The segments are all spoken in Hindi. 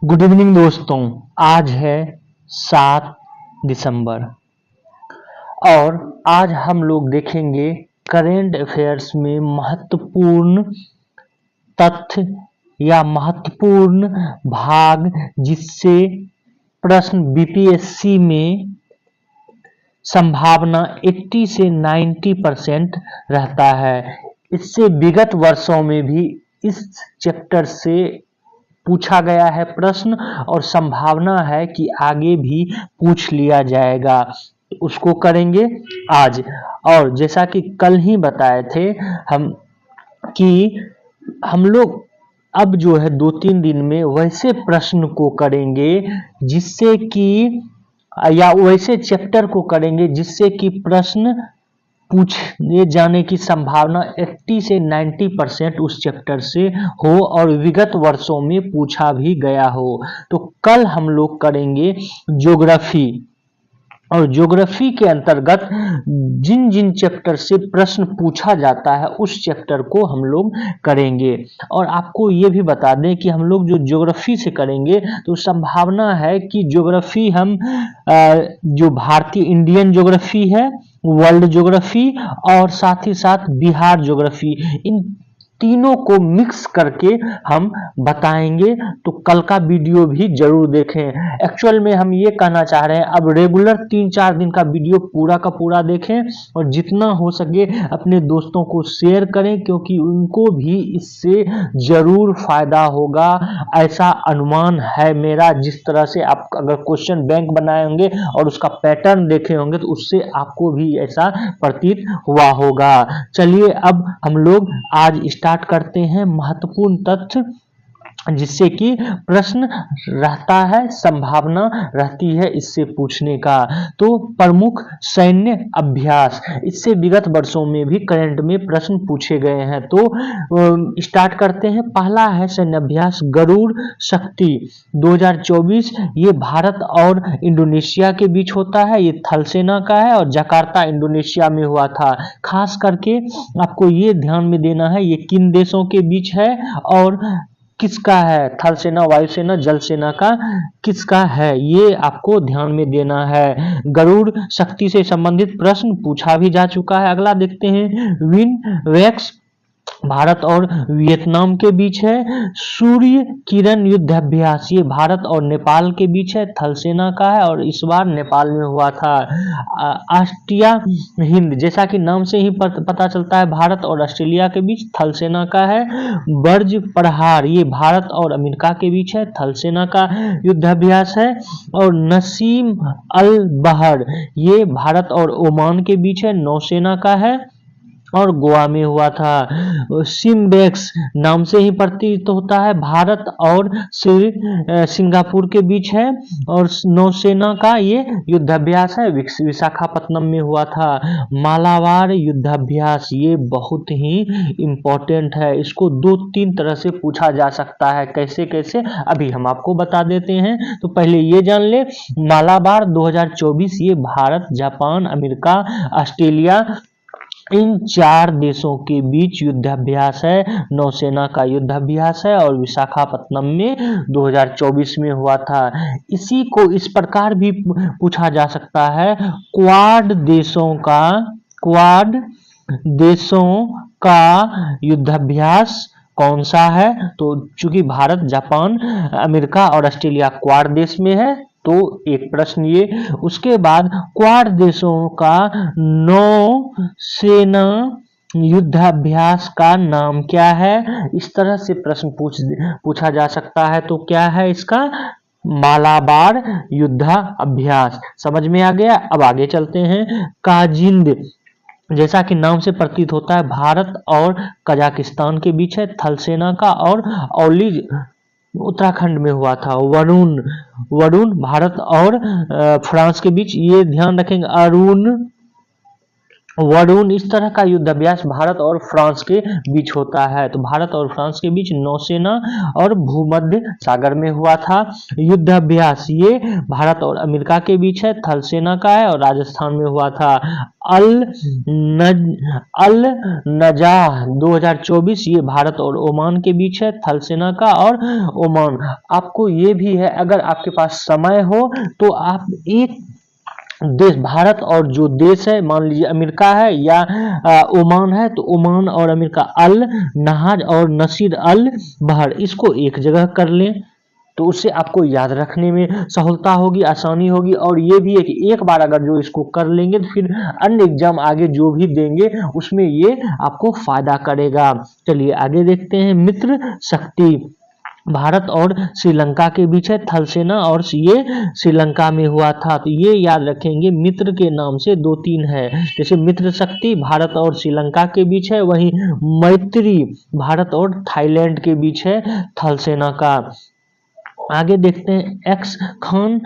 गुड इवनिंग दोस्तों। आज है 7 दिसंबर और आज हम लोग देखेंगे करेंट अफेयर्स में महत्वपूर्ण तथ्य या महत्वपूर्ण भाग जिससे प्रश्न बीपीएससी में संभावना 80 से 90% रहता है। इससे विगत वर्षों में भी इस चैप्टर से पूछा गया है प्रश्न और संभावना है कि आगे भी पूछ लिया जाएगा। उसको करेंगे आज। और जैसा कि कल ही बताए थे हम लोग अब जो है 2-3 दिन में वैसे प्रश्न को करेंगे जिससे कि या वैसे चैप्टर को करेंगे जिससे कि प्रश्न पूछे जाने की संभावना 80 से 90% उस चैप्टर से हो और विगत वर्षों में पूछा भी गया हो। तो कल हम लोग करेंगे ज्योग्राफी और ज्योग्राफी के अंतर्गत जिन जिन चैप्टर से प्रश्न पूछा जाता है उस चैप्टर को हम लोग करेंगे। और आपको ये भी बता दें कि हम लोग जो ज्योग्राफी से करेंगे तो संभावना है कि ज्योग्राफी हम जो भारतीय इंडियन ज्योग्राफी है, वर्ल्ड ज्योग्राफी और साथ ही साथ बिहार ज्योग्राफी, इन तीनों को मिक्स करके हम बताएंगे। तो कल का वीडियो भी जरूर देखें। एक्चुअल में हम ये कहना चाह रहे हैं अब रेगुलर 3-4 दिन का वीडियो पूरा का पूरा देखें और जितना हो सके अपने दोस्तों को शेयर करें क्योंकि उनको भी इससे जरूर फायदा होगा, ऐसा अनुमान है मेरा। जिस तरह से आप अगर क्वेश्चन बैंक बनाए होंगे और उसका पैटर्न देखे होंगे तो उससे आपको भी ऐसा प्रतीत हुआ होगा। चलिए अब हम लोग आज स्टार्ट करते हैं महत्वपूर्ण तथ्य जिससे कि प्रश्न रहता है, संभावना रहती है इससे पूछने का। तो प्रमुख सैन्य अभ्यास, इससे विगत वर्षों में भी करंट में प्रश्न पूछे गए हैं। तो स्टार्ट करते हैं। पहला है सैन्य अभ्यास गरुड़ शक्ति 2024। ये भारत और इंडोनेशिया के बीच होता है। ये थल सेना का है और जकार्ता इंडोनेशिया में हुआ था। खास करके आपको ये ध्यान में देना है ये किन देशों के बीच है और किसका है, थल सेना, वायुसेना, जल सेना का किसका है, ये आपको ध्यान में देना है। गरुड़ शक्ति से संबंधित प्रश्न पूछा भी जा चुका है। अगला देखते हैं विन वैक्स भारत और वियतनाम के बीच है। सूर्य किरण युद्धाभ्यास ये भारत और नेपाल के बीच है, थल सेना का है और इस बार नेपाल में हुआ था। ऑस्ट्रिया हिंद, जैसा कि नाम से ही पता चलता है भारत और ऑस्ट्रेलिया के बीच, थल सेना का है। बर्ज प्रहार ये भारत और अमेरिका के बीच है, थल सेना का युद्धाभ्यास है। और नसीम अल बहर ये भारत और ओमान के बीच है, नौसेना का है और गोवा में हुआ था। सिम्बेक्स नाम से ही प्रतीत होता है भारत और सिंगापुर के बीच है और नौसेना का ये युद्धाभ्यास है, विशाखापत्तनम में हुआ था। मालाबार युद्धाभ्यास ये बहुत ही इंपॉर्टेंट है, इसको 2-3 तरह से पूछा जा सकता है। कैसे कैसे अभी हम आपको बता देते हैं। तो पहले ये जान ले, मालाबार 2024 ये भारत, जापान, अमेरिका, ऑस्ट्रेलिया इन 4 देशों के बीच युद्धाभ्यास है, नौसेना का युद्धाभ्यास है और विशाखापत्तनम में 2024 में हुआ था। इसी को इस प्रकार भी पूछा जा सकता है, क्वाड देशों का युद्धाभ्यास कौन सा है। तो चूंकि भारत, जापान, अमेरिका और ऑस्ट्रेलिया क्वाड देश में है तो एक प्रश्न ये। उसके बाद क्वाड देशों का नौसेना युद्धाभ्यास का नाम क्या है, इस तरह से प्रश्न पूछा जा सकता है। तो क्या है इसका, मालाबार युद्धाभ्यास। समझ में आ गया। अब आगे चलते हैं। काजिंद, जैसा कि नाम से प्रतीत होता है भारत और कजाकिस्तान के बीच है, थल सेना का। और औली उत्तराखंड में हुआ था। वरुण भारत और फ्रांस के बीच, ये ध्यान रखेंगे। वरुण, इस तरह का युद्धाभ्यास भारत और फ्रांस के बीच होता है। तो भारत और फ्रांस के बीच नौसेना और भूमध्य सागर में हुआ था युद्धाभ्यास। ये भारत और अमेरिका के बीच है, थल सेना का है और राजस्थान में हुआ था। अल नजाह 2024 ये भारत और ओमान के बीच है, थल सेना का और ओमान। आपको ये भी है, अगर आपके पास समय हो तो आप एक देश भारत और जो देश है, मान लीजिए अमेरिका है या ओमान है, तो ओमान और अमेरिका, अल नहाज और नसीर अल बहर, इसको एक जगह कर लें तो उससे आपको याद रखने में सहूलता होगी, आसानी होगी। और ये भी है कि एक बार अगर जो इसको कर लेंगे तो फिर अन्य एग्जाम आगे जो भी देंगे उसमें ये आपको फायदा करेगा। चलिए आगे देखते हैं। मित्र शक्ति भारत और श्रीलंका के बीच है, थल सेना और ये श्रीलंका में हुआ था। तो ये याद रखेंगे, मित्र के नाम से 2-3 है, जैसे मित्र शक्ति भारत और श्रीलंका के बीच है, वहीं मैत्री भारत और थाईलैंड के बीच है, थल सेना का। आगे देखते हैं। एक्स खान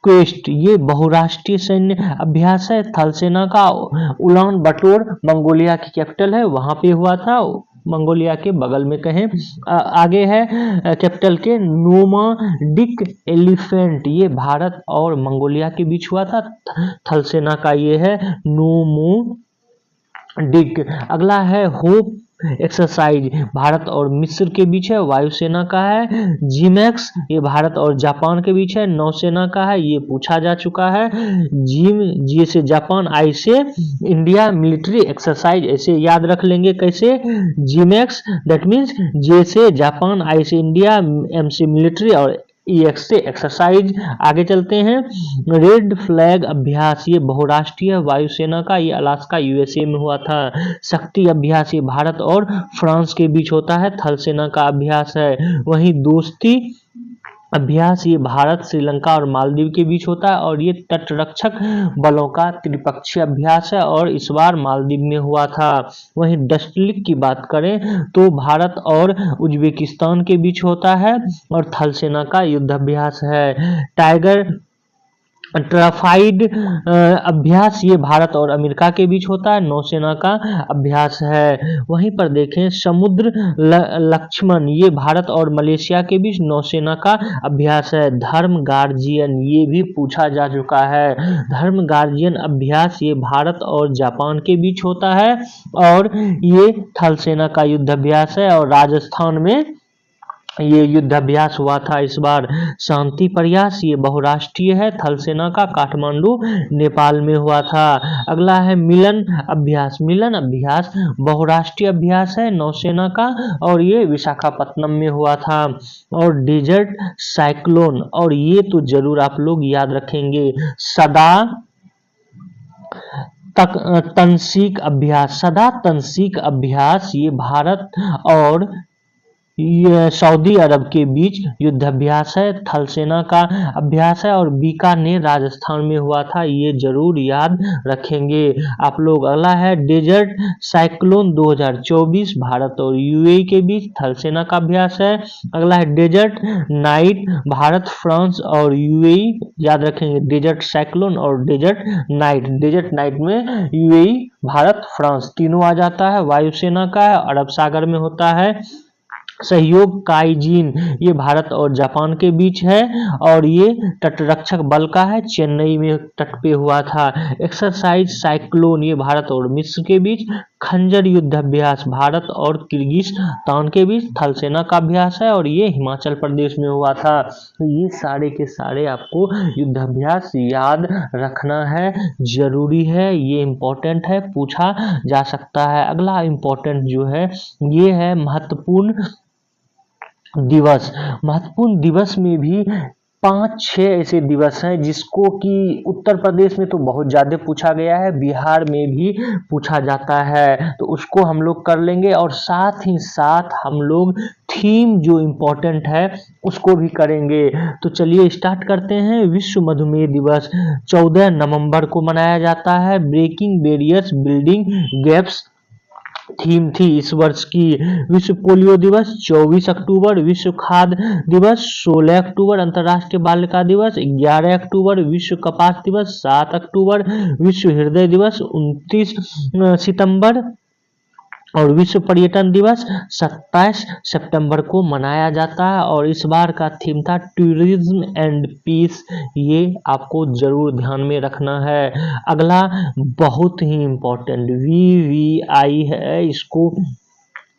क्वेस्ट ये बहुराष्ट्रीय सैन्य अभ्यास है, थल सेना का। उलान बटोर मंगोलिया की कैपिटल है, वहां पे हुआ था, मंगोलिया के बगल में कहें। आगे है कैपिटल के नोमाडिक एलिफेंट, ये भारत और मंगोलिया के बीच हुआ था, थल सेना का ये है नोमोडिक। अगला है होप एक्सरसाइज भारत और मिस्र के बीच है, वायुसेना का है। जिमैक्स ये भारत और जापान के बीच है, नौसेना का है, ये पूछा जा चुका है। जिम जी से जापान, आई से इंडिया, मिलिट्री एक्सरसाइज ऐसे याद रख लेंगे। कैसे? जिमैक्स दैट मीन्स जे से जापान, आई से इंडिया, एम से मिलिट्री और EX से एक्सरसाइज। आगे चलते हैं। रेड फ्लैग अभ्यास ये बहुराष्ट्रीय वायुसेना का, ये अलास्का USA में हुआ था। शक्ति अभ्यास ये भारत और फ्रांस के बीच होता है, थल सेना का अभ्यास है। वहीं दोस्ती अभ्यास ये भारत, श्रीलंका और मालदीव के बीच होता है और ये तटरक्षक बलों का त्रिपक्षीय अभ्यास है और इस बार मालदीव में हुआ था। वहीं डस्टलिक की बात करें तो भारत और उज्बेकिस्तान के बीच होता है और थल सेना का युद्ध अभ्यास है। टाइगर ट्राफाइड अभ्यास ये भारत और अमेरिका के बीच होता है, नौसेना का अभ्यास है। वहीं पर देखें समुद्र लक्ष्मण ये भारत और मलेशिया के बीच नौसेना का अभ्यास है। धर्म गार्जियन ये भी पूछा जा चुका है, धर्म गार्जियन अभ्यास ये भारत और जापान के बीच होता है और ये थल सेना का युद्ध अभ्यास है और राजस्थान में ये युद्धाभ्यास हुआ था इस बार। शांति प्रयास ये बहुराष्ट्रीय है, थल सेना का, काठमांडू नेपाल में हुआ था। अगला है मिलन अभ्यास। मिलन अभ्यास बहुराष्ट्रीय अभ्यास है, नौसेना का और ये विशाखापत्तनम में हुआ था। और डेजर्ट साइक्लोन, और ये तो जरूर आप लोग याद रखेंगे, सदा तनसीक अभ्यास। सदा तनसीक अभ्यास ये भारत और सऊदी अरब के बीच युद्धाभ्यास है, थल सेना का अभ्यास है और बीकानेर राजस्थान में हुआ था, ये जरूर याद रखेंगे आप लोग। अगला है डेजर्ट साइक्लोन 2024 भारत और UAE के बीच, थल सेना का अभ्यास है। अगला है डेजर्ट नाइट भारत, फ्रांस और UAE, याद रखेंगे डेजर्ट साइक्लोन और डेजर्ट नाइट। डेजर्ट नाइट में UAE, भारत, फ्रांस तीनों आ जाता है, वायुसेना का है, अरब सागर में होता है। सहयोग काइजीन ये भारत और जापान के बीच है और ये तटरक्षक बल का है, चेन्नई में तट पे हुआ था। एक्सरसाइज साइक्लोन ये भारत और मिस्र के बीच। खंजर युद्धाभ्यास भारत और किर्गिस्तान के बीच, थल सेना का अभ्यास है और ये हिमाचल प्रदेश में हुआ था। तो ये सारे के सारे आपको युद्धाभ्यास याद रखना है, जरूरी है, ये इम्पोर्टेंट है, पूछा जा सकता है। अगला इम्पोर्टेंट जो है ये है महत्वपूर्ण दिवस। महत्वपूर्ण दिवस में भी 5-6 ऐसे दिवस हैं जिसको कि उत्तर प्रदेश में तो बहुत ज्यादा पूछा गया है, बिहार में भी पूछा जाता है, तो उसको हम लोग कर लेंगे और साथ ही साथ हम लोग थीम जो इम्पोर्टेंट है उसको भी करेंगे। तो चलिए स्टार्ट करते हैं। विश्व मधुमेह दिवस 14 नवंबर को मनाया जाता है। Breaking barriers, building gaps theme थी इस वर्ष की विश्व पोलियो दिवस 24 अक्टूबर, विश्व खाद्य दिवस 16 अक्टूबर, अंतर्राष्ट्रीय बालिका दिवस 11 अक्टूबर, विश्व कपास दिवस 7 अक्टूबर, विश्व हृदय दिवस 29 सितंबर और विश्व पर्यटन दिवस 27 सितंबर को मनाया जाता है। और इस बार का थीम था टूरिज्म एंड पीस, ये आपको जरूर ध्यान में रखना है। अगला बहुत ही इम्पोर्टेंट VVI है, इसको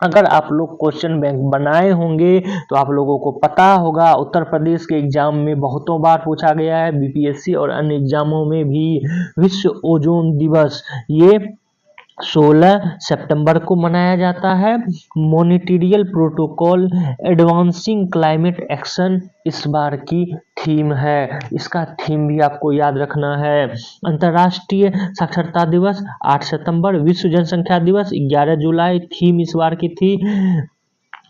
अगर आप लोग क्वेश्चन बैंक बनाए होंगे तो आप लोगों को पता होगा, उत्तर प्रदेश के एग्जाम में बहुतों बार पूछा गया है, बीपीएससी और अन्य एग्जामों में भी। विश्व ओजोन दिवस ये 16 सितंबर को मनाया जाता है। मॉनिटरियल प्रोटोकॉल एडवांसिंग क्लाइमेट एक्शन इस बार की थीम है, इसका थीम भी आपको याद रखना है। अंतर्राष्ट्रीय साक्षरता दिवस 8 सितंबर, विश्व जनसंख्या दिवस 11 जुलाई, थीम इस बार की थी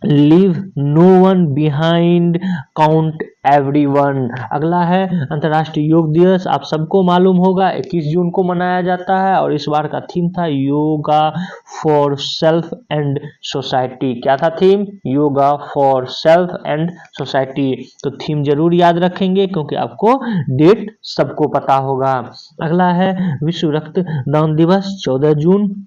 leave no one behind count everyone. अगला है अंतर्राष्ट्रीय योग दिवस, आप सबको मालूम होगा 21 जून को मनाया जाता है और इस बार का थीम था yoga for self and society. क्या था theme? Yoga for self and society. तो थीम जरूर याद रखेंगे क्योंकि आपको डेट सबको पता होगा। अगला है विश्व रक्तदान दिवस 14 जून,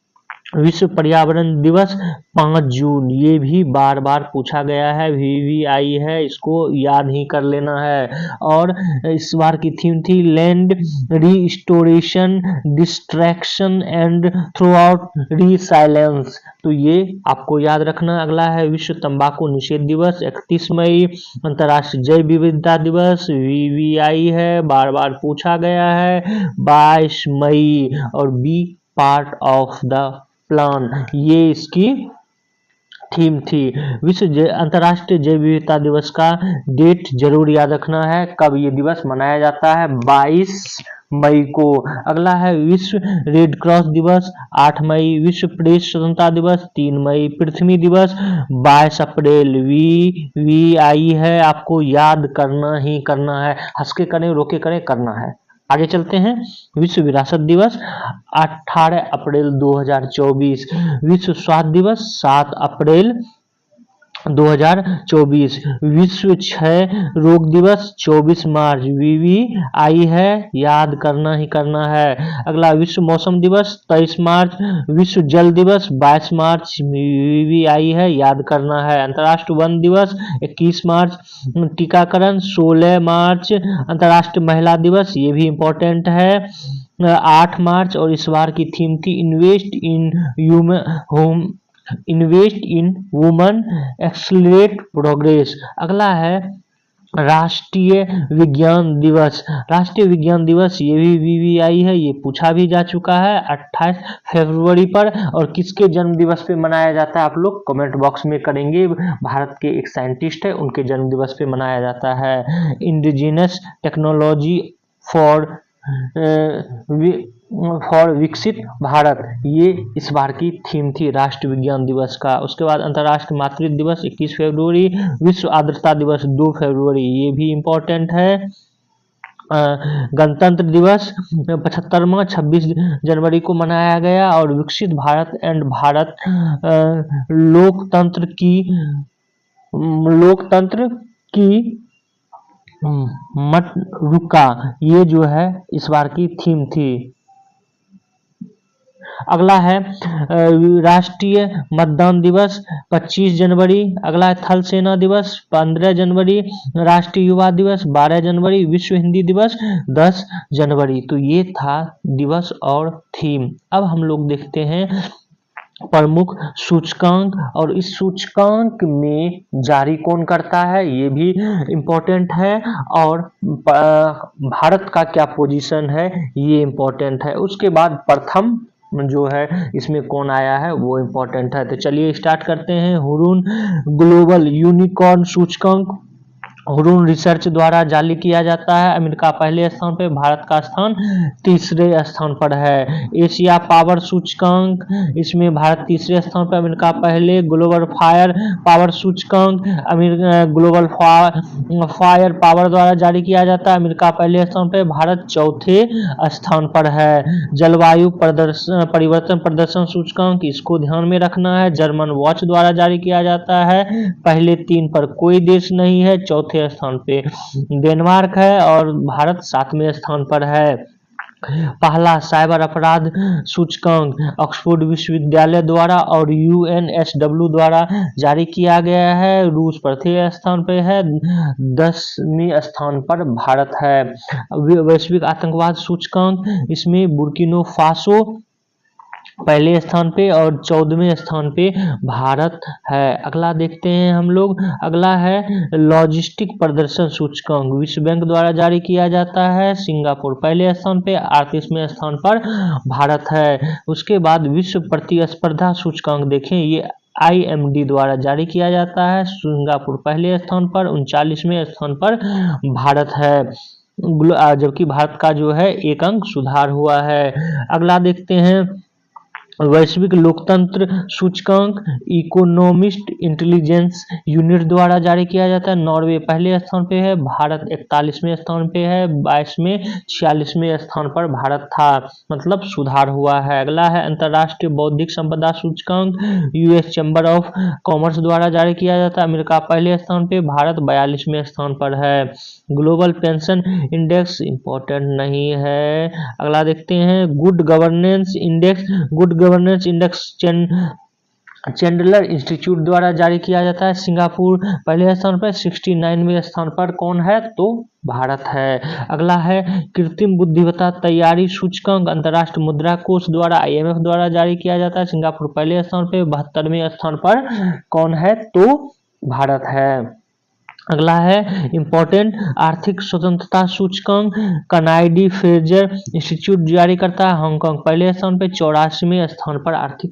विश्व पर्यावरण दिवस 5 जून, ये भी बार बार पूछा गया है, VVI है, इसको याद ही कर लेना है। और इस बार की थीम थी land restoration distraction and through out resilience, तो ये आपको याद रखना। अगला है विश्व तंबाकू निषेध दिवस 31 मई, अंतर्राष्ट्रीय जैव विविधता दिवस VVI है, बार बार पूछा गया है 22 मई। और be part of the plan, ये इसकी थीम थी। विश्व अंतर्राष्ट्रीय जैव विविधता दिवस का डेट जरूर याद रखना है, कब ये दिवस मनाया जाता है, 22 मई को। अगला है विश्व रेड क्रॉस दिवस 8 मई, विश्व प्रेस स्वतंत्रता दिवस 3 मई, पृथ्वी दिवस 22 अप्रैल। VVI है, आपको याद करना ही करना है, हंस के करें रोके करें करना है। आगे चलते हैं। विश्व विरासत दिवस 18 अप्रैल 2024, विश्व स्वास्थ्य दिवस 7 अप्रैल 2024, विश्व क्षय रोग दिवस 24 मार्च, VVI है, याद करना ही करना है। अगला विश्व मौसम दिवस 23 मार्च, विश्व जल दिवस 22 मार्च, VVI है, याद करना है। अंतर्राष्ट्रीय वन दिवस 21 मार्च, टीकाकरण 16 मार्च, अंतर्राष्ट्रीय महिला दिवस ये भी इम्पोर्टेंट है 8 मार्च। और इस बार की थीम थी invest in woman accelerate progress. अगला है राष्ट्रीय विज्ञान दिवस। राष्ट्रीय विज्ञान दिवस ये भी VVI है, ये पूछा भी जा चुका है 28 फरवरी पर। और किसके जन्म दिवस पे मनाया जाता है आप लोग कमेंट बॉक्स में करेंगे, भारत के एक साइंटिस्ट है उनके जन्म दिवस पे मनाया जाता है। इंडिजिनस टेक्नोलॉजी फॉर विकसित भारत, ये इस बार की थीम थी राष्ट्रीय विज्ञान दिवस का। उसके बाद अंतर्राष्ट्रीय मातृत्व दिवस 21 फरवरी, विश्व आर्द्रता दिवस 2 फरवरी, ये भी इम्पोर्टेंट है। गणतंत्र दिवस 75वां 26 जनवरी को मनाया गया। और विकसित भारत एंड भारत लोकतंत्र की मत रुका, ये जो है इस बार की थीम थी। अगला है राष्ट्रीय मतदान दिवस 25 जनवरी। अगला है थल सेना दिवस 15 जनवरी, राष्ट्रीय युवा दिवस 12 जनवरी, विश्व हिंदी दिवस 10 जनवरी। तो ये था दिवस और थीम। अब हम लोग देखते हैं प्रमुख सूचकांक, और इस सूचकांक में जारी कौन करता है ये भी इम्पोर्टेंट है, और भारत का क्या पोजीशन है ये इम्पोर्टेंट है। उसके बाद प्रथम जो है इसमें कौन आया है वो इम्पोर्टेंट है। तो चलिए स्टार्ट करते हैं। हुरून ग्लोबल यूनिकॉर्न सूचकांक हुरून रिसर्च द्वारा जारी किया जाता है। अमेरिका पहले स्थान पे, भारत का स्थान तीसरे स्थान पर है। एशिया पावर सूचकांक, इसमें भारत तीसरे स्थान पर, अमेरिका पहले। ग्लोबल फायर पावर सूचकांक ग्लोबल फायर पावर द्वारा जारी किया जाता है। अमेरिका पहले स्थान पर, भारत चौथे स्थान पर है। जलवायु परिवर्तन प्रदर्शन सूचकांक, इसको ध्यान में रखना है। जर्मन वॉच द्वारा जारी किया जाता है। पहले 3 पर कोई देश नहीं है। चौथे स्थान पे डेनमार्क है और भारत 7वें स्थान पर है। पहला साइबर अपराध सूचकांक ऑक्सफोर्ड विश्वविद्यालय द्वारा और यूएनएसडब्ल्यू द्वारा जारी किया गया है। रूस प्रथम स्थान पर है। 10वें स्थान पर भारत है। वैश्विक आतंकवाद सूचकांक, इसमें बुर्किना फासो पहले स्थान पे और 14वें स्थान पे भारत है। अगला देखते हैं हम लोग। अगला है लॉजिस्टिक प्रदर्शन सूचकांक, विश्व बैंक द्वारा जारी किया जाता है। सिंगापुर पहले स्थान पे, 38वें स्थान पर भारत है। उसके बाद विश्व प्रतिस्पर्धा सूचकांक देखें, ये IMD द्वारा जारी किया जाता है। सिंगापुर पहले स्थान पर, 39वें स्थान पर भारत है, जबकि भारत का जो है 1 अंक सुधार हुआ है। अगला देखते हैं वैश्विक लोकतंत्र सूचकांक, इकोनॉमिस्ट इंटेलिजेंस यूनिट द्वारा जारी किया जाता है। नॉर्वे पहले स्थान पे है, भारत 41वें स्थान पे है। 22वें 46वें स्थान पर भारत था, मतलब सुधार हुआ है। अगला है अंतर्राष्ट्रीय बौद्धिक संपदा सूचकांक, US चैम्बर ऑफ कॉमर्स द्वारा जारी किया जाता है। अमेरिका पहले स्थान पे, भारत 42वें स्थान पर है। ग्लोबल पेंशन इंडेक्स इंपॉर्टेंट नहीं है। अगला देखते हैं good governance index Chandler institute द्वारा जारी किया जाता है। सिंगापुर पहले स्थान पर, 69वें स्थान पर कौन है, तो भारत है। अगला है कृत्रिम बुद्धिमत्ता तैयारी सूचकांक, अंतर्राष्ट्रीय मुद्रा कोष द्वारा IMF द्वारा जारी किया जाता है। सिंगापुर पहले स्थान पर, 72वें स्थान पर कौन है, तो भारत है। अगला है इंपॉर्टेंट आर्थिक स्वतंत्रता सूचकांक, कनाइडी फ्रेजर इंस्टीट्यूट जारी करता है। हांगकांग पहले स्थान पर, 84वें स्थान पर आर्थिक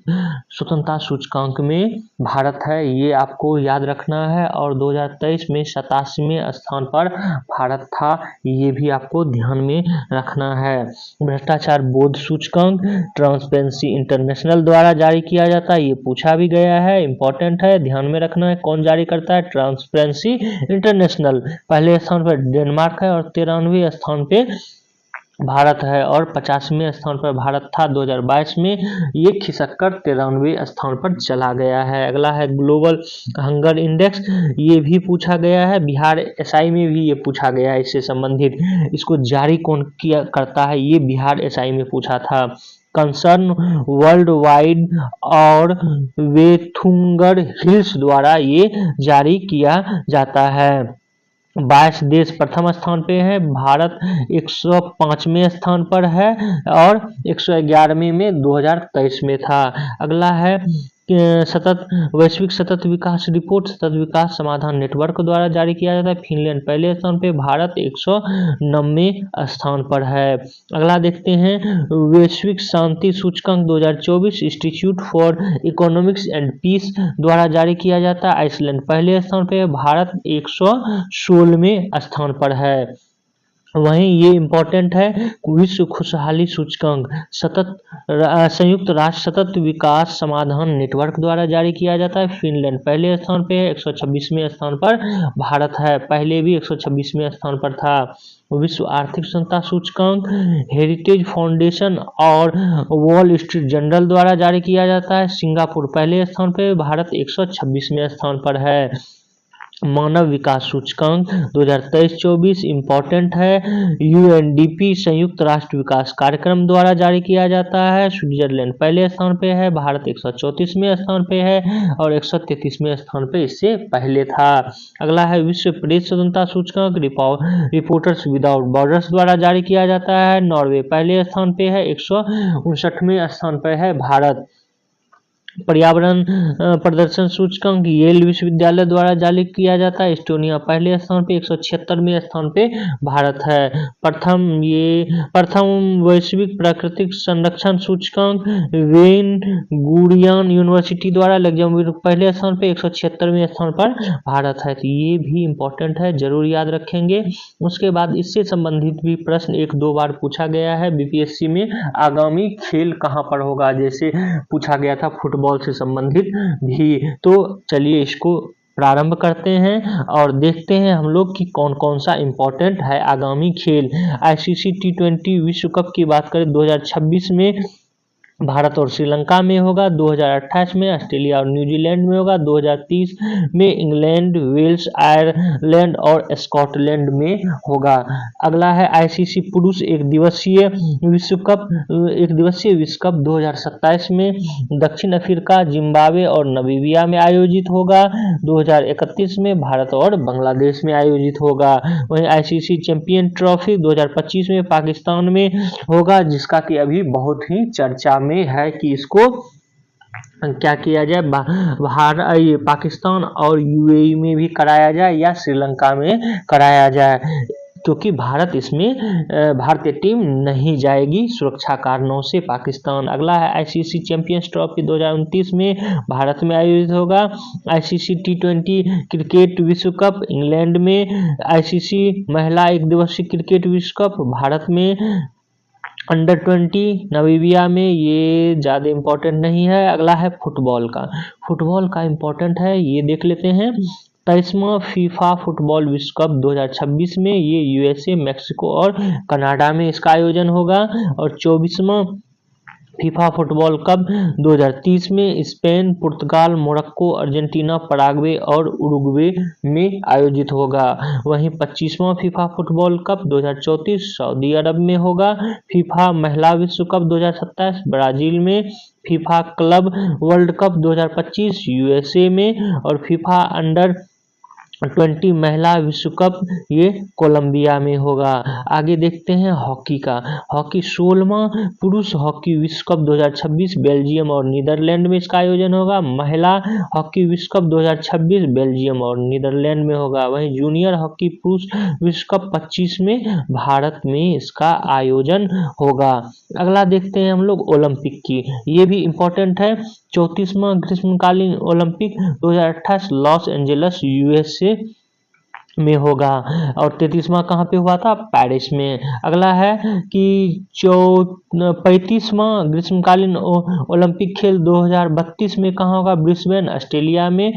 स्वतंत्रता सूचकांक में भारत है, ये आपको याद रखना है। और 2023 में 87वें स्थान पर भारत था, ये भी आपको ध्यान में रखना है। भ्रष्टाचार बोध सूचकांक ट्रांसपेरेंसी इंटरनेशनल द्वारा जारी किया जाता है, ये पूछा भी गया है, इंपॉर्टेंट है, ध्यान में रखना है। कौन जारी करता है, ट्रांसपेरेंसी इंटरनेशनल। पहले स्थान पर डेनमार्क है और 93वें स्थान पे भारत है और 50वें स्थान पर भारत था। 2022 में ये खिसक कर 93वें स्थान पर चला गया है। अगला है ग्लोबल हंगर इंडेक्स, ये भी पूछा गया है, बिहार SI में भी ये पूछा गया है इससे संबंधित। इसको जारी कौन किया करता है, ये बिहार SI में पूछा था। कंसर्न वर्ल्ड वाइड और वेथुंगर हिल्स द्वारा ये जारी किया जाता है। 22 देश प्रथम स्थान पे है, भारत 105वें स्थान पर है और 111वें में 2023 में था। अगला है वैश्विक सतत विकास रिपोर्ट, सतत विकास समाधान नेटवर्क द्वारा जारी किया जाता है। फिनलैंड पहले स्थान पे, भारत 109वें स्थान पर है। अगला देखते हैं वैश्विक शांति सूचकांक 2024 institute for economics and peace द्वारा जारी किया जाता है। आइसलैंड पहले स्थान पे, भारत 116वें स्थान पर है। वहीं ये इंपॉर्टेंट है विश्व खुशहाली सूचकांक संयुक्त राष्ट्र सतत विकास समाधान नेटवर्क द्वारा जारी किया जाता है। फिनलैंड पहले स्थान पे है, 126वें स्थान पर भारत है, पहले भी 126वें स्थान पर था। विश्व आर्थिक क्षमता सूचकांक हेरिटेज फाउंडेशन और वॉल स्ट्रीट जर्नल द्वारा जारी किया जाता है। सिंगापुर पहले स्थान पे, भारत 126वें स्थान पर है। मानव विकास सूचकांक 2023-24 इंपॉर्टेंट है, UNDP संयुक्त राष्ट्र विकास कार्यक्रम द्वारा जारी किया जाता है। स्विट्जरलैंड पहले स्थान पे है, भारत 134वें स्थान पे है और 133वें स्थान पे इससे पहले था। अगला है विश्व प्रेस स्वतंत्रता सूचकांक रिपोर्टर्स विदाउट बॉर्डर्स द्वारा जारी किया जाता है। नॉर्वे पहले स्थान पे है, 159वें स्थान पे है भारत। पर्यावरण प्रदर्शन सूचकांक येल विश्वविद्यालय द्वारा जारी किया जाता है। एस्टोनिया पहले स्थान पे 176वें स्थान पे भारत है। प्रथम वैश्विक प्राकृतिक संरक्षण सूचकांक वेन गुरियन यूनिवर्सिटी द्वारा लग्जमबर्ग पहले स्थान पे 176वें स्थान पर भारत है। तो ये भी इम्पोर्टेंट है, जरूर याद रखेंगे। उसके बाद इससे संबंधित भी प्रश्न 1-2 बार पूछा गया है बीपीएससी में। आगामी खेल कहाँ पर होगा, जैसे पूछा गया था फुटबॉल से संबंधित भी। तो चलिए इसको प्रारंभ करते हैं और देखते हैं हम लोग कि कौन कौन सा इम्पोर्टेंट है आगामी खेल। आईसीसी T20 विश्व कप की बात करें 2026 में भारत और श्रीलंका में होगा, 2028 में ऑस्ट्रेलिया और न्यूजीलैंड में होगा, 2030 में इंग्लैंड, वेल्स, आयरलैंड और स्कॉटलैंड में होगा। अगला है आईसीसी पुरुष एक दिवसीय विश्व कप 2027 में दक्षिण अफ्रीका, जिम्बाब्वे और नामीबिया में आयोजित होगा। 2031 में भारत और बांग्लादेश में आयोजित होगा। वहीं आईसीसी चैंपियन ट्रॉफी 2025 में पाकिस्तान में होगा, जिसका कि अभी बहुत ही चर्चा में है कि इसको क्या किया जाए, पाकिस्तान और यूएई में भी कराया जाए या श्रीलंका में कराया जाए, क्योंकि भारत इसमें भारतीय टीम नहीं जाएगी सुरक्षा कारणों से पाकिस्तान। अगला है आईसीसी चैंपियंस ट्रॉफी 2029 में भारत में आयोजित होगा। आईसीसी T20 क्रिकेट विश्व कप इंग्लैंड में, आईसीसी महिला एक दिवसीय क्रिकेट विश्व कप भारत में, अंडर 20 नामीबिया में, ये ज़्यादा इम्पोर्टेंट नहीं है। अगला है फुटबॉल का इम्पोर्टेंट है, ये देख लेते हैं। 23वां फीफा फुटबॉल विश्व कप 2026 में ये यूएसए, मैक्सिको और कनाडा में इसका आयोजन होगा। और 24वां फीफा फुटबॉल कप 2030 में स्पेन, पुर्तगाल, मोरक्को, अर्जेंटीना, पराग्वे और उरुग्वे में आयोजित होगा। वहीं 25वां फीफा फुटबॉल कप 2034 सऊदी अरब में होगा। फीफा महिला विश्व कप 2027 ब्राजील में, FIFA club world cup 2025 USA में और फीफा अंडर 20 महिला विश्व कप ये कोलंबिया में होगा। आगे देखते हैं हॉकी 16वां पुरुष हॉकी विश्व कप 2026 बेल्जियम और नीदरलैंड में इसका आयोजन होगा। महिला हॉकी विश्व कप 2026 बेल्जियम और नीदरलैंड में होगा। वहीं जूनियर हॉकी पुरुष विश्व कप 25 में भारत में इसका आयोजन होगा। अगला देखते हैं हम लोग ओलंपिक की, ये भी इम्पोर्टेंट है। 34वां ग्रीष्मकालीन ओलंपिक 2028 लॉस एंजल्स यूएसए में होगा और 33वां कहाँ पे हुआ था, पेरिस में। अगला है कि 35वां ग्रीष्मकालीन ओलंपिक खेल 2032 में कहाँ होगा, ब्रिस्बेन ऑस्ट्रेलिया में।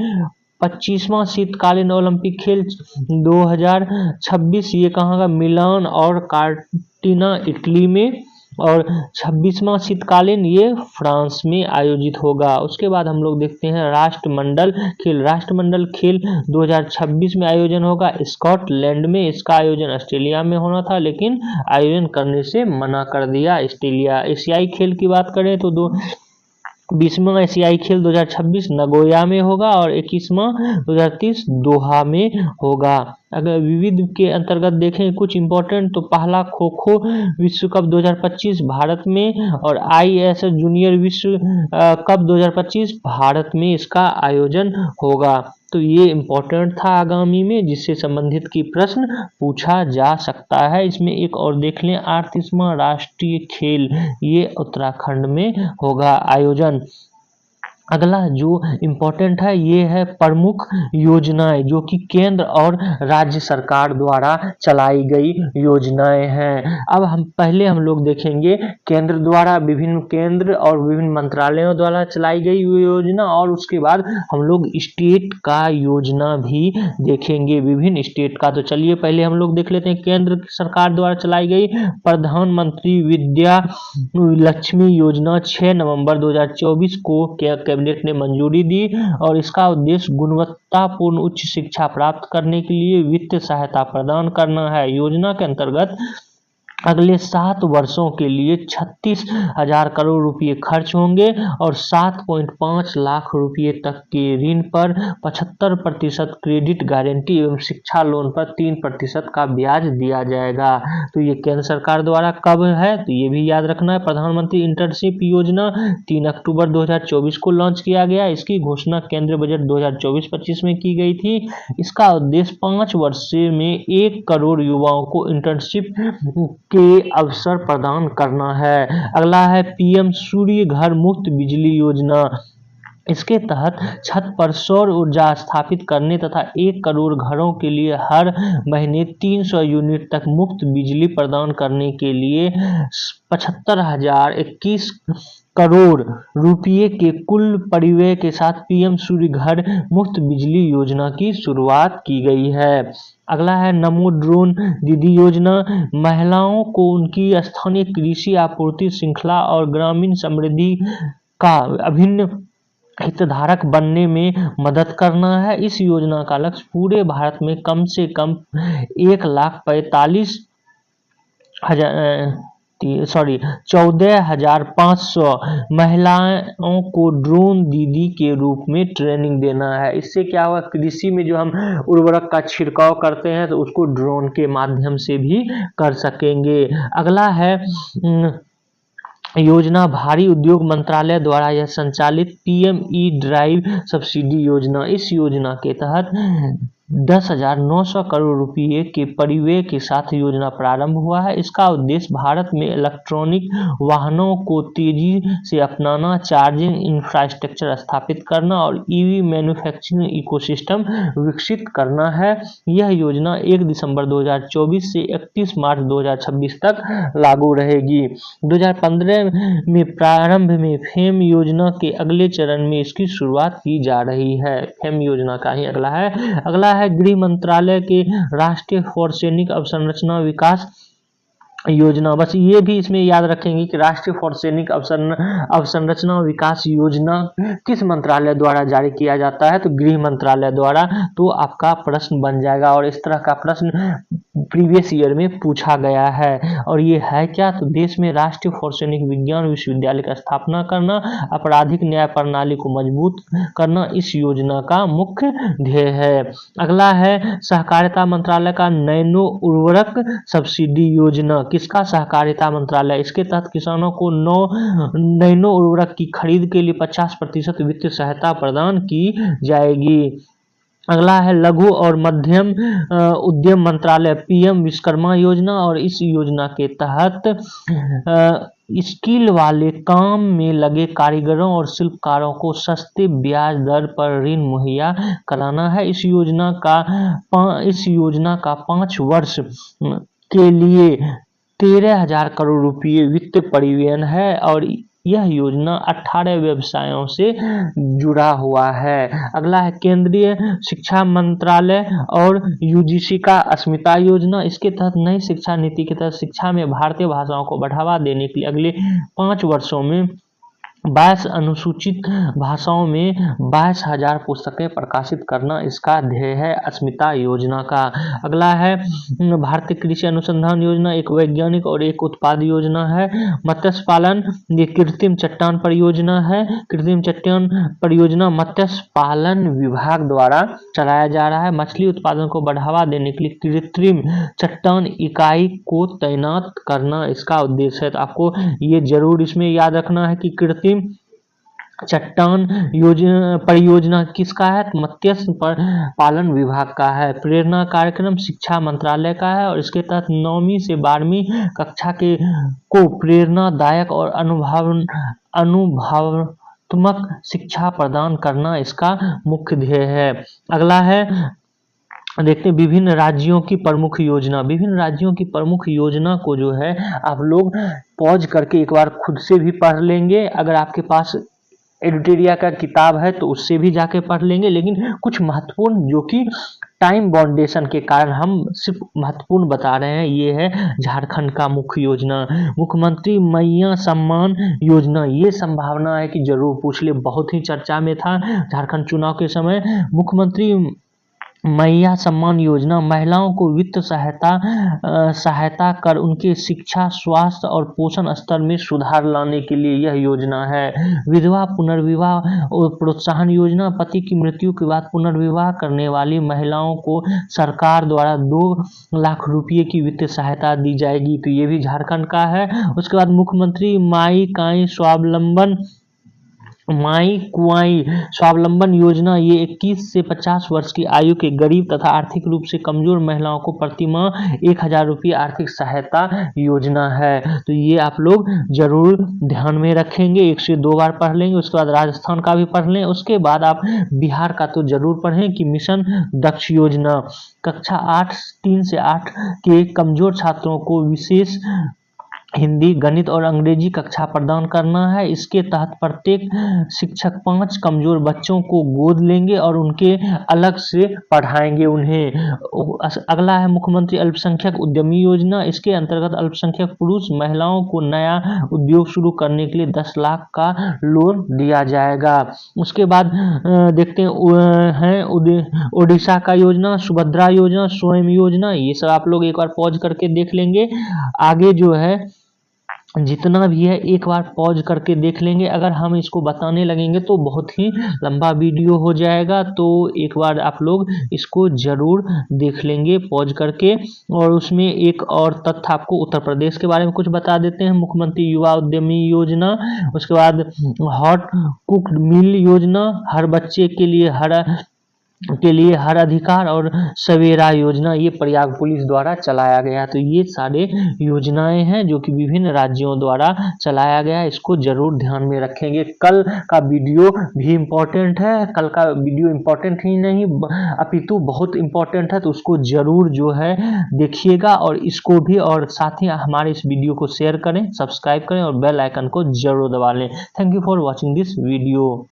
25वां शीतकालीन ओलंपिक खेल 2026 ये कहाँ होगा, मिलान और कार्टिना इटली में। और 26वां शीतकालीन ये फ्रांस में आयोजित होगा। उसके बाद हम लोग देखते हैं राष्ट्रमंडल खेल 2026 में आयोजन होगा स्कॉटलैंड में। इसका आयोजन ऑस्ट्रेलिया में होना था, लेकिन आयोजन करने से मना कर दिया ऑस्ट्रेलिया। एशियाई खेल की बात करें तो 20वां एशियाई खेल 2026 नगोया में होगा और 21वां 2030 दोहा में होगा। अगर विविध के अंतर्गत देखें कुछ इंपॉर्टेंट, तो पहला खो खो विश्व कप 2025 भारत में और ISS जूनियर विश्व कप 2025 भारत में इसका आयोजन होगा। तो ये इम्पोर्टेंट था आगामी में, जिससे संबंधित की प्रश्न पूछा जा सकता है। इसमें एक और देख लें, 38वां राष्ट्रीय खेल ये उत्तराखंड में होगा आयोजन। अगला जो इम्पोर्टेंट है ये है प्रमुख योजनाएं, जो कि केंद्र और राज्य सरकार द्वारा चलाई गई योजनाएं हैं। अब हम लोग देखेंगे केंद्र द्वारा विभिन्न और विभिन्न मंत्रालयों द्वारा चलाई गई योजना, और उसके बाद हम लोग स्टेट का योजना भी देखेंगे, विभिन्न स्टेट का। तो चलिए पहले हम लोग देख लेते हैं केंद्र सरकार द्वारा चलाई गई प्रधानमंत्री विद्या लक्ष्मी योजना 6 नवंबर 2024 को कैबिनेट ने मंजूरी दी और इसका उद्देश्य गुणवत्तापूर्ण उच्च शिक्षा प्राप्त करने के लिए वित्तीय सहायता प्रदान करना है। योजना के अंतर्गत अगले 7 वर्षों के लिए 36,000 करोड़ रुपए खर्च होंगे और 7.5 लाख रुपए तक के ऋण पर 75% क्रेडिट गारंटी एवं शिक्षा लोन पर 3% का ब्याज दिया जाएगा। तो ये केंद्र सरकार द्वारा कब है, तो ये भी याद रखना है। प्रधानमंत्री इंटर्नशिप योजना 3 अक्टूबर 2024 को लॉन्च किया गया। इसकी घोषणा केंद्रीय बजट 2024-25 में की गई थी। इसका उद्देश्य 5 वर्ष में 1 करोड़ युवाओं को इंटर्नशिप के अवसर प्रदान करना है। अगला है पीएम सूर्य घर मुफ्त बिजली योजना। इसके तहत छत पर सौर ऊर्जा स्थापित करने तथा 1 करोड़ घरों के लिए हर महीने 300 यूनिट तक मुफ्त बिजली प्रदान करने के लिए 75,021 करोड़ रुपये के कुल परिव्यय के साथ पीएम सूर्य घर मुफ्त बिजली योजना की शुरुआत की गई है। अगला है नमो ड्रोन दीदी योजना। महिलाओं को उनकी स्थानीय कृषि आपूर्ति श्रृंखला और ग्रामीण समृद्धि का अभिन्न हितधारक बनने में मदद करना है। इस योजना का लक्ष्य पूरे भारत में कम से कम 14,500 महिलाओं को ड्रोन दीदी के रूप में ट्रेनिंग देना है। इससे क्या होगा, कृषि में जो हम उर्वरक का छिड़काव करते हैं तो उसको ड्रोन के माध्यम से भी कर सकेंगे। अगला है योजना भारी उद्योग मंत्रालय द्वारा यह संचालित पीएमई ड्राइव सब्सिडी योजना। इस योजना के तहत 10,900 करोड़ रुपये के परिव्यय के साथ योजना प्रारंभ हुआ है। इसका उद्देश्य भारत में इलेक्ट्रॉनिक वाहनों को तेजी से अपनाना, चार्जिंग इंफ्रास्ट्रक्चर स्थापित करना और ईवी मैन्युफैक्चरिंग इकोसिस्टम विकसित करना है। यह योजना 1 दिसंबर 2024 से 31 मार्च 2026 तक लागू रहेगी। 2015 में प्रारंभ में फेम योजना के अगले चरण में इसकी शुरुआत की जा रही है। फेम योजना का ही अगला है गृह मंत्रालय के राष्ट्रीय फौरसैनिक अवसंरचना विकास योजना। बस ये भी इसमें याद रखेंगे कि राष्ट्रीय फौरसैनिक अवसंरचना विकास योजना किस मंत्रालय द्वारा जारी किया जाता है, तो गृह मंत्रालय द्वारा। तो आपका प्रश्न बन जाएगा और इस तरह का प्रश्न प्रीवियस ईयर में पूछा गया है। और ये है क्या, तो देश में राष्ट्रीय फौरसैनिक विज्ञान विश्वविद्यालय का स्थापना करना, आपराधिक न्याय प्रणाली को मजबूत करना इस योजना का मुख्य ध्येय है। अगला है सहकारिता मंत्रालय का नैनो उर्वरक सब्सिडी योजना। किसका, सहकारिता मंत्रालय। इसके तहत किसानों को नैनो उर्वरक की खरीद के लिए 50% वित्तीय सहायता प्रदान की जाएगी। अगला है लघु और मध्यम उद्यम मंत्रालय पीएम विश्वकर्मा योजना। और इस योजना के तहत स्किल वाले काम में लगे कारीगरों और शिल्पकारों को सस्ते ब्याज दर पर ऋण मुहैया कराना है। इस योजना का 5 वर्ष के लिए 13,000 करोड़ रुपये वित्त परिव्यय है और यह योजना 18 व्यवसायों से जुड़ा हुआ है। अगला है केंद्रीय शिक्षा मंत्रालय और यूजीसी का अस्मिता योजना। इसके तहत नई शिक्षा नीति के तहत शिक्षा में भारतीय भाषाओं को बढ़ावा देने के लिए अगले 5 वर्षों में 22 अनुसूचित भाषाओं में 22,000 पुस्तकें प्रकाशित करना इसका ध्येय है अस्मिता योजना का। अगला है भारतीय कृषि अनुसंधान योजना, एक वैज्ञानिक और एक उत्पाद योजना है। मत्स्य पालन, ये कृत्रिम चट्टान परियोजना है। कृत्रिम चट्टान परियोजना मत्स्य पालन विभाग द्वारा चलाया जा रहा है। मछली उत्पादन को बढ़ावा देने के लिए कृत्रिम चट्टान इकाई को तैनात करना इसका उद्देश्य है। तो आपको ये जरूर इसमें याद रखना है कि कृत्रिम चट्टान परियोजना किसका है, मत्स्य पालन विभाग का है। प्रेरणा कार्यक्रम शिक्षा मंत्रालय का है और इसके तहत 9वीं से 12वीं कक्षा को प्रेरणादायक और अनुभवात्मक शिक्षा प्रदान करना इसका मुख्य ध्येय है। अगला है देखते हैं विभिन्न राज्यों की प्रमुख योजना। विभिन्न राज्यों की प्रमुख योजना को जो है आप लोग पॉज करके एक बार खुद से भी पढ़ लेंगे। अगर आपके पास एडिटोरिया का किताब है तो उससे भी जाके पढ़ लेंगे, लेकिन कुछ महत्वपूर्ण जो कि टाइम बाउंडेशन के कारण हम सिर्फ महत्वपूर्ण बता रहे हैं। ये है झारखंड का मुख्य योजना, मुख्यमंत्री मैया सम्मान योजना। ये संभावना है कि जरूर पूछ ले, बहुत ही चर्चा में था झारखंड चुनाव के समय। मुख्यमंत्री मैया सम्मान योजना महिलाओं को वित्त सहायता कर उनके शिक्षा, स्वास्थ्य और पोषण स्तर में सुधार लाने के लिए यह योजना है। विधवा पुनर्विवाह और प्रोत्साहन योजना पति की मृत्यु के बाद पुनर्विवाह करने वाली महिलाओं को सरकार द्वारा 2 लाख रुपये की वित्तीय सहायता दी जाएगी। तो ये भी झारखंड का है। उसके बाद मुख्यमंत्री माई कुआई स्वावलंबन योजना, ये 21 से 50 वर्ष की आयु के गरीब तथा आर्थिक रूप से कमजोर महिलाओं को प्रतिमाह 1000 रुपये आर्थिक सहायता योजना है। तो ये आप लोग जरूर ध्यान में रखेंगे, 1 से 2 बार पढ़ लेंगे। उसके बाद राजस्थान का भी पढ़ लें। उसके बाद आप बिहार का तो जरूर पढ़ें कि मिशन दक्ष योजना, कक्षा 3 से 8 के कमजोर छात्रों को विशेष हिंदी, गणित और अंग्रेजी कक्षा प्रदान करना है। इसके तहत प्रत्येक शिक्षक 5 कमजोर बच्चों को गोद लेंगे और उनके अलग से पढ़ाएंगे उन्हें। अगला है मुख्यमंत्री अल्पसंख्यक उद्यमी योजना। इसके अंतर्गत अल्पसंख्यक पुरुष महिलाओं को नया उद्योग शुरू करने के लिए 10 लाख का लोन दिया जाएगा। उसके बाद देखते हैं ओडिशा का योजना, सुभद्रा योजना, स्वयं योजना। ये सब आप लोग एक बार पॉज करके देख लेंगे। आगे जो है जितना भी है एक बार पॉज करके देख लेंगे। अगर हम इसको बताने लगेंगे तो बहुत ही लंबा वीडियो हो जाएगा, तो एक बार आप लोग इसको जरूर देख लेंगे पॉज करके। और उसमें एक और तथ्य आपको उत्तर प्रदेश के बारे में कुछ बता देते हैं। मुख्यमंत्री युवा उद्यमी योजना, उसके बाद हॉट कुक्ड मील योजना, हर बच्चे के लिए हर अधिकार और सवेरा योजना, ये प्रयाग पुलिस द्वारा चलाया गया। तो ये सारे योजनाएं हैं जो कि विभिन्न राज्यों द्वारा चलाया गया। इसको जरूर ध्यान में रखेंगे। कल का वीडियो भी इम्पोर्टेंट है। कल का वीडियो इम्पोर्टेंट ही नहीं अपितु बहुत इम्पोर्टेंट है, तो उसको जरूर जो है देखिएगा और इसको भी, और साथ ही हमारे इस वीडियो को शेयर करें, सब्सक्राइब करें और बेल आइकन को जरूर दबा लें। Thank you for watching this video.